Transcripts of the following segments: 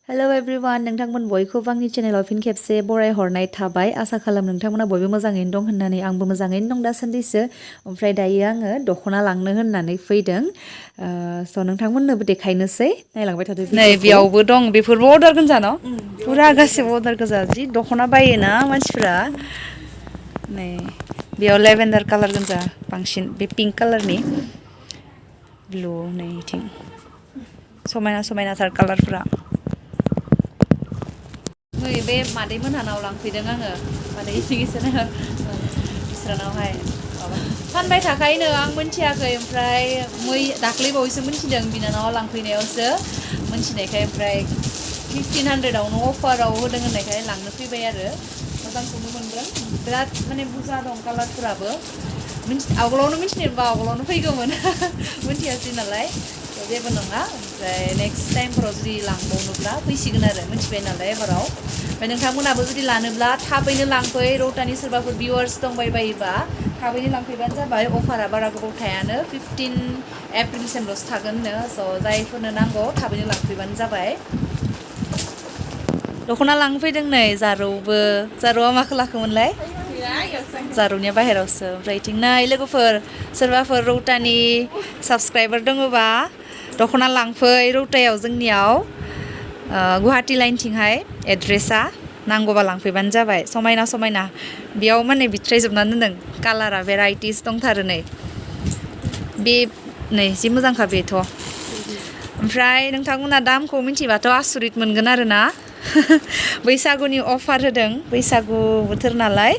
Hello everyone, नोंथांमोन बयखौबो आंनि चेनेलाव फिन खेबसे बराय हरनाय थाबाय आसा खालाम नोंथांमोना बयबो मोजाङैनो दं होननानै आंबो मोजाङैनो दं दासान्दिसो ओमफ्राय दायो आङो दख'ना लांनो होननानै फैदों स' नोंथांमोननोबो देखायनोसै नायलांबाय थादो नै बेयावबो दं बेफोरबो अर्डार गोजा न पुरा गासिबो अर्डार गोजा जि दख'ना बायोना मानसिफ्रा नै बेयाव लेभेन्डार कालार गोजा बांसिन बे पिंक कालारनि ब्लु नै इथिं समायना समायनाथार कालारफोरा नै बे मादै मोनहानाव लांफैदों आङो मादै इसोरनो बिस्रानावहाय फानबाय थाखायोनो आं मोनथियाखै ओमफ्राय दाख्लै बावैसो मोनथिदों बिनानावा लांफैनायावसो मोनथिनायखाय ओमफ्राय 1500आवनो अफाराव होदों होननायखाय लांनो फैबाय आरो मोजांखौनो मोनदों बिराद माने बुरजा दं कालारफोराबो आवगोलावनो मिथिनायबा आवगोलावनो फैगौमोन मोनथियासै नालाय जेबो नङा ओमफ्राय नेक्स्ट टाइमफोराव जुदि लांबावनोब्ला फैसिगोन आरो मिथिबाय नालाय एबाराव ओमफ्राय नोंथांमोनाबो जुदि लानोब्ला थाबैनो लांफै रौतानि सोरबाफोर भिउवार्स दंबायबायोबा थाबैनो लांफैबानो जाबाय अफारा बारा गोबाव थायानो 15 एप्रिलसिमल'सो थागोननो स' जायफोरनो नांगौ थाबैनो लांफैबानो जाबाय दख'ना लांफैदों नै जारौआ माखौ लाखोमोनलाय जारौनिया बाहेरावसो ओमफ्राय इथिं नै लोगोफोर सोरबाफोर रौतानि साबस्क्राइबार दङबा दख'ना लांफै रौतायाव जोंनियाव गुवाहाटी लाइनथिंहाय एड्रेसा नांगौबा लांफैबानो जाबाय समायना समायना बेयाव माने बिथ्रायजोबनानै दोनदों कालारा भेराइटिस दंथारो नै बे नै जि मोजांखा बेथ' ओमफ्राय नोंथांमोना दामखौ मिथिबाथ' आसरित मोनगोन आरोना बैसागुनि अफार होदों बैसागु बोथोर नालाय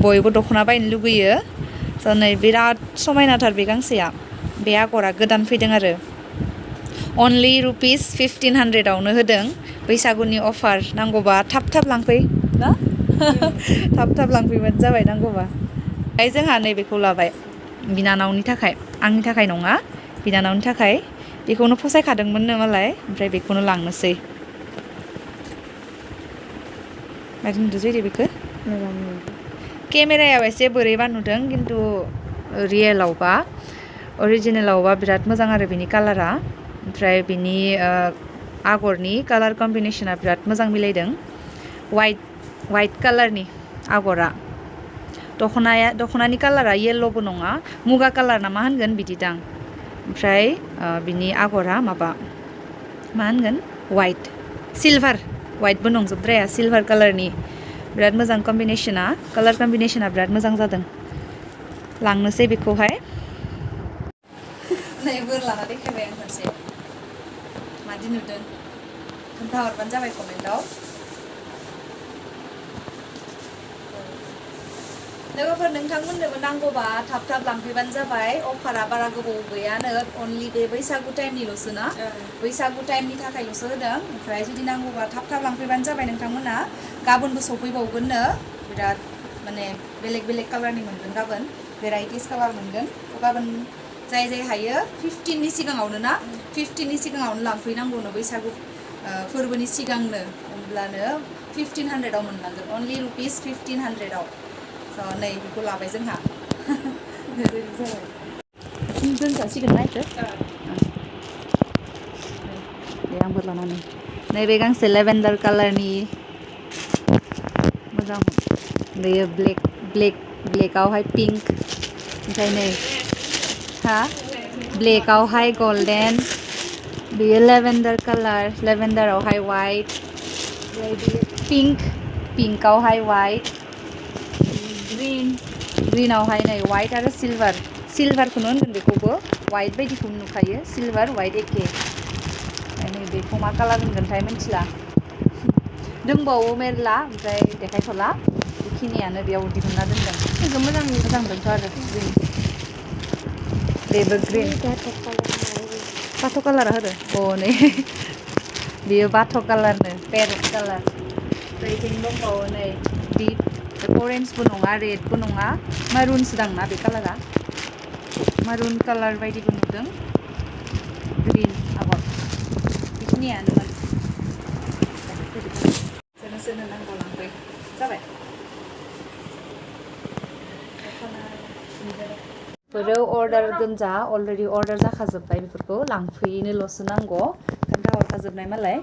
बयबो दख'ना बायनो लुगैयो स' नै बिराद समायनाथार बे गांसेया बे आगरा गोदान फैदों आरो अनलि रुपिस 1500आवनो होदों बैसागुनि अफार नांगौबा थाब थाब लांफै ना थाब लांफैबानो जाबाय नांगौबा ओमफ्राय जोंहा नैबेखौ लाबाय बिनानावनि थाखाय आंनि थाखाय नङा बिनानावनि थाखाय बेखौनो फसायखादोंमोननो मालाय ओमफ्राय बेखौनो लांनोसै मादि नुदों जेरै बेखौ केमेरायाव एसे बोरैबा नुदों खिन्थु रियेलावबा अरिजिनेलावबा बिराद मोजां आरो बिनि कालारा ओमफ्राय बिनि आगरनि कालार कम्बिनेसना बिराद मोजां मिलायदों वाइट कालारनि आगरा दख'नानि कालारा येल्ल'बो नङा मुगा कालार ना मा होनगोन बिदिदां ओमफ्राय बिनि आगरा माबा मा होनगोन वाइट सिलभार वाइटबो नंजोबद्राया सिलभार कालारनि बिराद मोजां कम्बिनेसना कालार कम्बिनेसना बिराद मोजां जादों लांनोसै बेखौहाय नै बोर लाना देखायबाय आं खनसे मादि नुदों खोन्थाहरबानो जाबाय कमेन्टआव लोगोफोर नोंथांमोननोबो नांगौबा थाब लांफैबानो जाबाय अफारा बारा गोबाव गैयानो अनलि बे बैसागु टाइमनिल'सो ना बैसागु टाइमनि थाखायल'सो होदों ओमफ्राय जुदि नांगौबा थाब लांफैबानो जाबाय नोंथांमोना गाबोनबो सफैबावगोननो बिराद माने बेलेग कालारनि मोनगोन गाबोन भेराइटिस कालार मोनगोन गाबोन जाय हायो 15नि सिगाङावनो ना 15नि सिगाङावनो लांफैनांगौनो बैसागु फोरबोनि सिगांनो होमब्लानो 1500आव मोनलांगोन अनलि रुपिस 1500आव स' नै बेखौ लाबाय जोंहा दोनजासिगोन ना बेखौ दे आंबो लानानै नैबे गांसे लेभेन्डार कालारनि मोजां बेयो ब्लेकआवहाय पिंक ओमफ्राय नै हा ब्लेकआवहाय गल्डेन बेयो लेभेन्डार कालार लेभेन्डारावहाय वाइट ओमफ्राय बेयो पिंकआवहाय वाइट ग्रिनावहाय नै वाइट आरो सिलभारखौनो होनगोन बेखौबो वाइट बायदिखौनो नुखायो सिलभार वाइट एखे ओमफ्राय नै बेखौ मा कालार होनगोनथाय मिथिला दंबावो मेरला ओमफ्राय देखायथ'ला बेखिनियानो बेयाव दिहुनना दोनदों मोजां मोनदोंथ' आरो ग्रिन बेबो ग्रिन बाथ' कालारा होदो अ नै बेयो बाथ' कालारनो पेरट कालार ओमफ्राय बिथिं दंबावो नै डिप अरेन्जबो नङा रेडबो नङा मारुनसो दां ना बे कालारा मारुन कालार बायदिबो नुदों ग्रिन आगर बेखिनियानोमोन सोरनो नांगौ लांफै जाबाय बेफोरो अर्डार गोजा अलरेडि अर्डार जाखाजोब्बाय बेफोरखौ लांफैनोल'सो नांगौ खोन्थाहरखाजोबनाय मालाय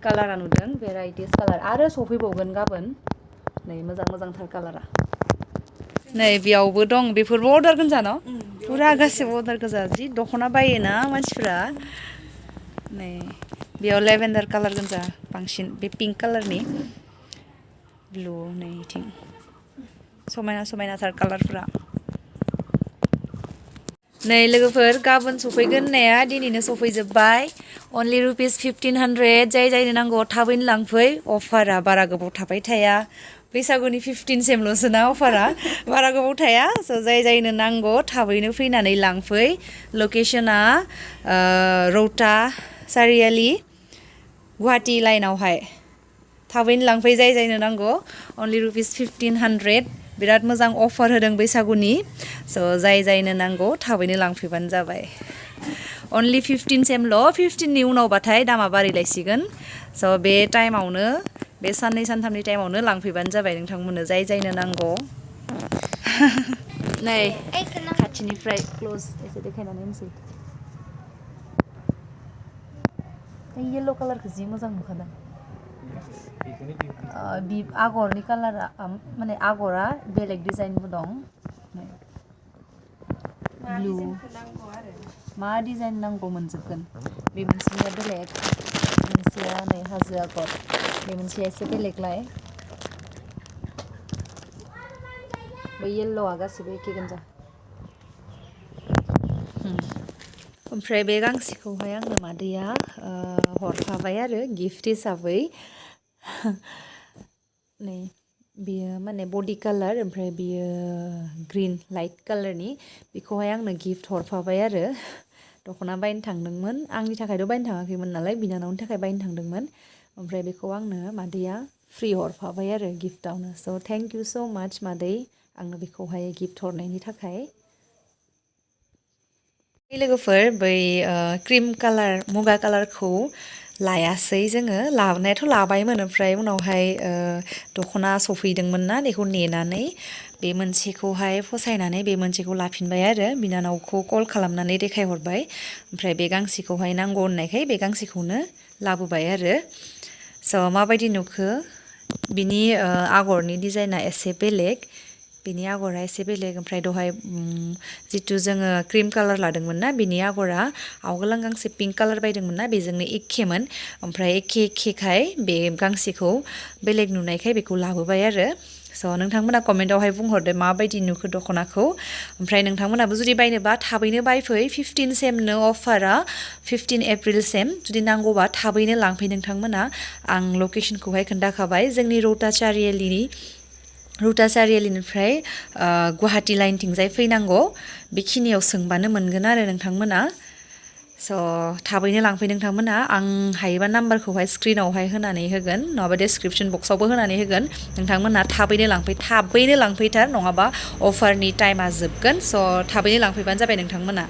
कालारा नुदों भेराइटिस कालार आरो सफैबावगोन गाबोन नै मोजांथार कालारा नै बेयावबो दं बेफोरबो अर्डार गोजा न पुरा गासिबो अर्डार गोजा जि दख'ना बायोना मानसिफ्रा नै बेयाव लेभेन्डार कालार गोजा बांसिन बे पिंक कालारनि ब्लु नै इथिं समायनाथार कालारफोरा नै लोगोफोर गाबोन सफैगोन होननाया दिनैनो सफैजोब्बाय अनलि रुपिस 1500 जायनो नांगौ थाबैनो लांफै अफारा बारा गोबाव थाबाय थाया बैसागुनि 15 सेमल'सो ना अफारा बारा गोबाव थाया स' जायनो नांगौ थाबैनो फैनानै लांफै लकेशना रौता चारियाली गुवाहाटी लाइनावहाय थाबैनो लांफै जायनो नांगौ अनलि रुपिस 1500 बिराद मोजां अफार होदों बैसागुनि स' जायनो नांगौ थाबैनो लांफैबानो जाबाय अनलि 15 सेमल' 15नि उनावबाथाय दामा बारायलायसिगोन स' बे टाइमावनो बे साननै सानथामनि टाइमावनो लांफैबानो जाबाय नोंथांमोननो जायनो नांगौ नै खाथिनिफ्राय क्लोज एसे देखायनानै होनसै येल्ल' कालारखौ जि मोजां नुखादों आगरनि कालारा माने आगरा बेलेग डिजाइनबो दं ब्लु मा डिजाइन नांगौ मोनजोबगोन बे मोनसेया बेलेग मोनसेया नै हाजो आगर बे मोनसेया एसे बेलेगलाय बे येल्ल'आ गासिबो एखे गोजा ओमफ्राय बे गांसेखौहाय आंनो मादैया हरफाबाय आरो गिफ्ट हिसाबै नै बियो माने बडि कालार ओमफ्राय बियो ग्रीन लाइट कालारनि बेखौहाय आंनो गिफ्ट हरफाबाय आरो दख'ना बायनो थांदोंमोन आंनि थाखायथ' बायनो थाङाखैमोन नालाय बिनानावनि थाखाय बायनो थांदोंमोन ओमफ्राय बेखौ आंनो मादैया फ्रि हरफाबाय आरो गिफ्टआवनो स' थेंक इउ स' माच मादै आंनो बेखौहाय गिफ्ट हरनायनि थाखाय लोगोफोर बै क्रिम कालार मुगा कालारखौ लायासै जोङो लानायाथ' लाबायमोन ओमफ्राय उनावहाय दख'ना सफैदोंमोन ना बेखौ नेनानै बे मोनसेखौहाय फसायनानै बे मोनसेखौ लाफिनबाय आरो बिनानावखौ कल खालामनानै देखायहरबाय ओमफ्राय बे गांसेखौहाय नांगौ होननायखाय बे गांसेखौनो लाबोबाय आरो स' माबायदि नुखो बिनि आगरनि डिजाइना एसे बेलेग बिनि आगरा एसे बेलेग ओमफ्राय दहाय जितु जोङो क्रिम कालार लादोंमोन ना बिनि आगरा आवगोल आं गांसे पिंक कालार बायदोंमोन ना बेजोंनो एखेमोन ओमफ्राय एखेखाय बे गांसेखौ बेलेग नुनायखाय बेखौ लाबोबाय आरो स' नोंथांमोना कमेन्टावहाय बुंहरदो माबायदि नुखो दख'नाखौ ओमफ्राय नोंथांमोनाबो जुदि बायनोबा थाबैनो बायफै 15 सेमनो अफारा 15 एप्रिल सेम जुदि नांगौबा थाबैनो लांफै नोंथांमोना आं लकेसनखौहाय खोन्थाखाबाय जोंनि रौता चारियालिनिफ्राय गुवाहाटी लाइनथिंजाय फैनांगौ बेखिनियाव सोंबानो मोनगोन आरो नोंथांमोना स' थाबैनो लांफै नोंथांमोना आं हायोबा नाम्बारखौहाय स्क्रिनावहाय होनानै होगोन नङाबा डिसक्रिपसन बक्सावबो होनानै होगोन नोंथांमोना थाबैनो लांफैथार नङाबा अफारनि टाइमा जोबगोन स' थाबैनो लांफैबानो जाबाय नोंथांमोना